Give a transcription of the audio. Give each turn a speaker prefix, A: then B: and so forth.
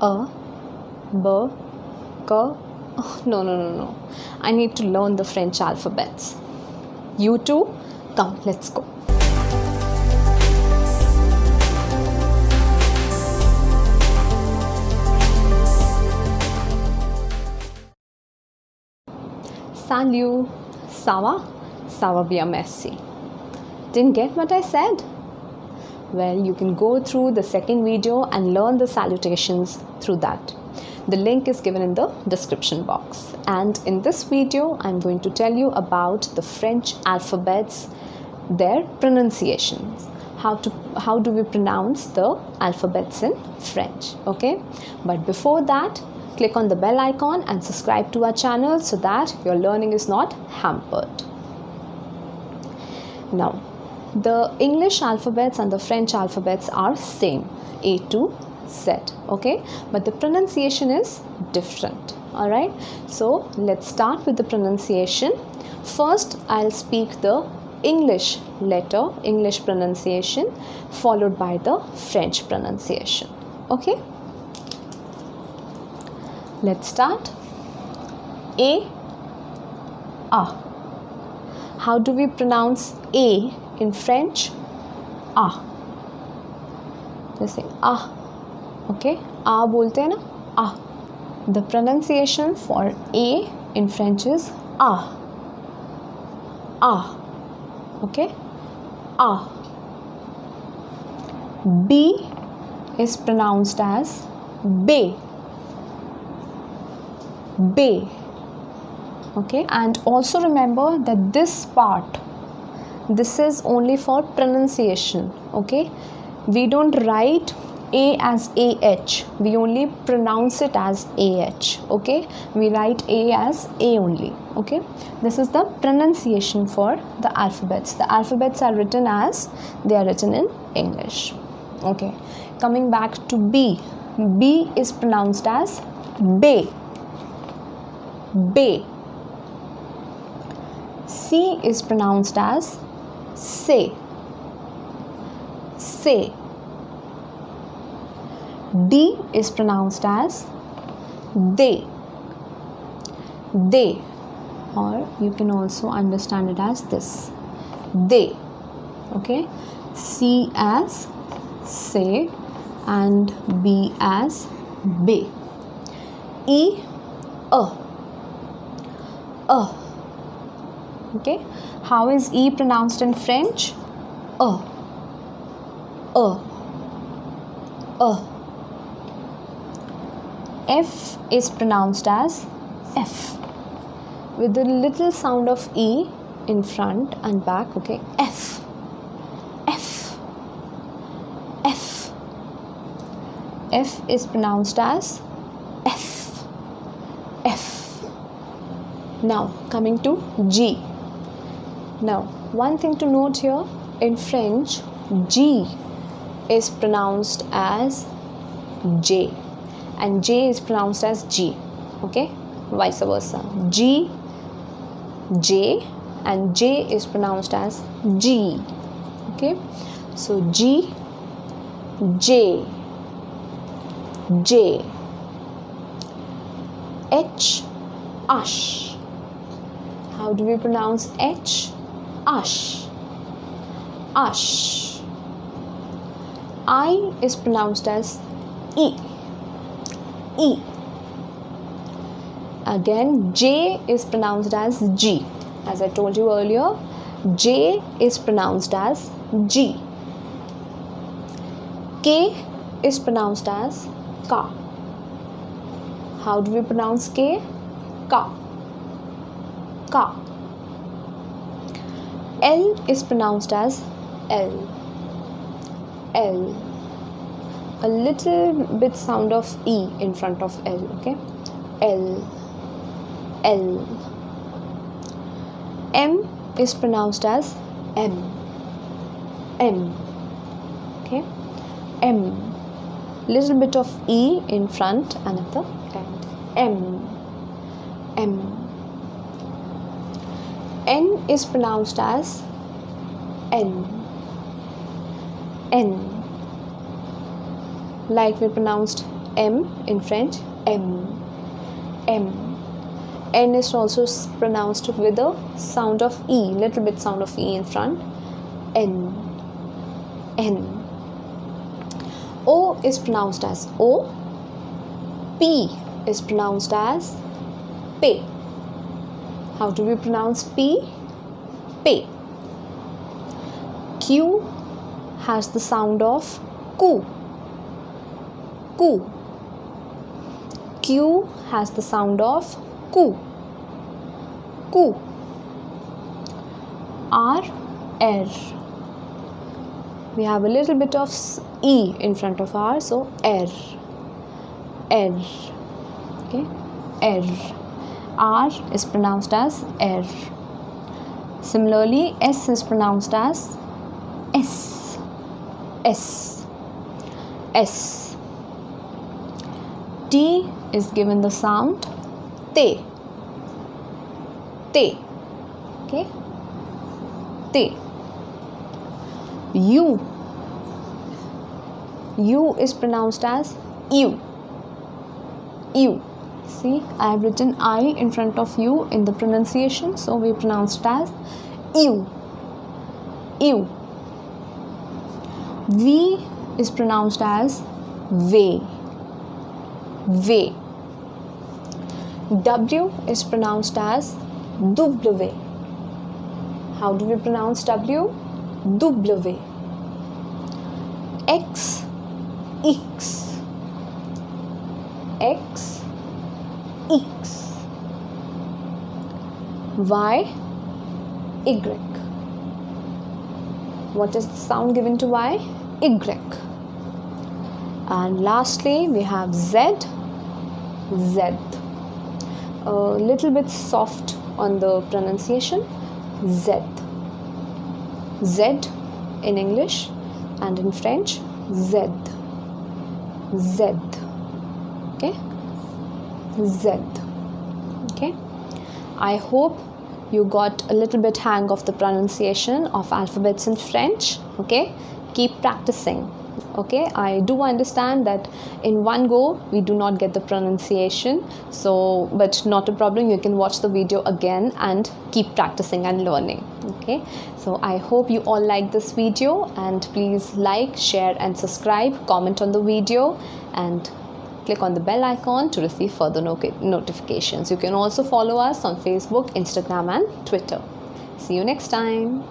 A: A, B, K. Oh, no. I need to learn the French alphabets. You too? Come, let's go. Salut. Ça va bien, merci. Didn't get what I said? Well, you can go through the second video and learn the salutations through that. The link is given in the description box. And in this video, I'm going to tell you about the French alphabets, their pronunciations. How do we pronounce the alphabets in French, okay? But before that, click on the bell icon and subscribe to our channel so that your learning is not hampered. Now, the English alphabets and the French alphabets are same, A to Z, okay? But the pronunciation is different, all right? So, let's start with the pronunciation. First, I'll speak the English letter, English pronunciation, followed by the French pronunciation, okay? Let's start. A. How do we pronounce A in French? A. Just say A. Okay? A bolte hai na? A. The pronunciation for A in French is A. A. Okay? A. B is pronounced as B. B. Okay, and also remember that this part, this is only for pronunciation. Okay, we don't write A as AH, we only pronounce it as AH. Okay, we write A as A only. Okay, this is the pronunciation for the alphabets. The alphabets are written as they are written in English. Okay, coming back to B. B is pronounced as Bay. Bay. C is pronounced as say. Say. D is pronounced as they. They. Or you can also understand it as this. They. Okay. C as say and B as bay. E. Okay, how is E pronounced in French? F is pronounced as F with a little sound of E in front and back. Okay, F. F. F. F is pronounced as F. F. Now coming to G. Now, one thing to note here, in French, G is pronounced as J and J is pronounced as G, okay? Vice versa. G, J and J is pronounced as G, okay? So, G, J, J, H, Ash. How do we pronounce H? Ash. Ash. I is pronounced as E. E. Again, J is pronounced as G. As I told you earlier, J is pronounced as G. K is pronounced as Ka. How do we pronounce K? Ka. Ka. L is pronounced as L. L. A little bit sound of E in front of L, okay? L. L. M is pronounced as M. M. Okay? M. Little bit of E in front and at the end. M. M. N is pronounced as N. N. Like we pronounced M in French, M. N is also pronounced with a sound of E, little bit sound of E in front, N. O is pronounced as O. P is pronounced as P. How do we pronounce P? P. Q has the sound of Q. Q has the sound of Q. R. We have a little bit of E in front of R, so R. Okay, R. R is pronounced as R. Similarly, S is pronounced as S. T is given the sound T. Okay, T. U is pronounced as U. See, I have written I in front of U in the pronunciation, so we pronounce it as U. V is pronounced as V. W is pronounced as W. How do we pronounce W? W. X. Y. What is the sound given to Y? Y. And lastly, we have Z. A little bit soft on the pronunciation. Z in English, and in French, Z. Okay, Z. Okay, I hope you got a little bit hang of the pronunciation of alphabets in French. Okay, keep practicing. Okay, I do understand that in one go we do not get the pronunciation, so but not a problem, you can watch the video again and keep practicing and learning. Okay, so I hope you all like this video, and please like, share and subscribe, comment on the video and click on the bell icon to receive further notifications. You can also follow us on Facebook, Instagram and Twitter. See you next time.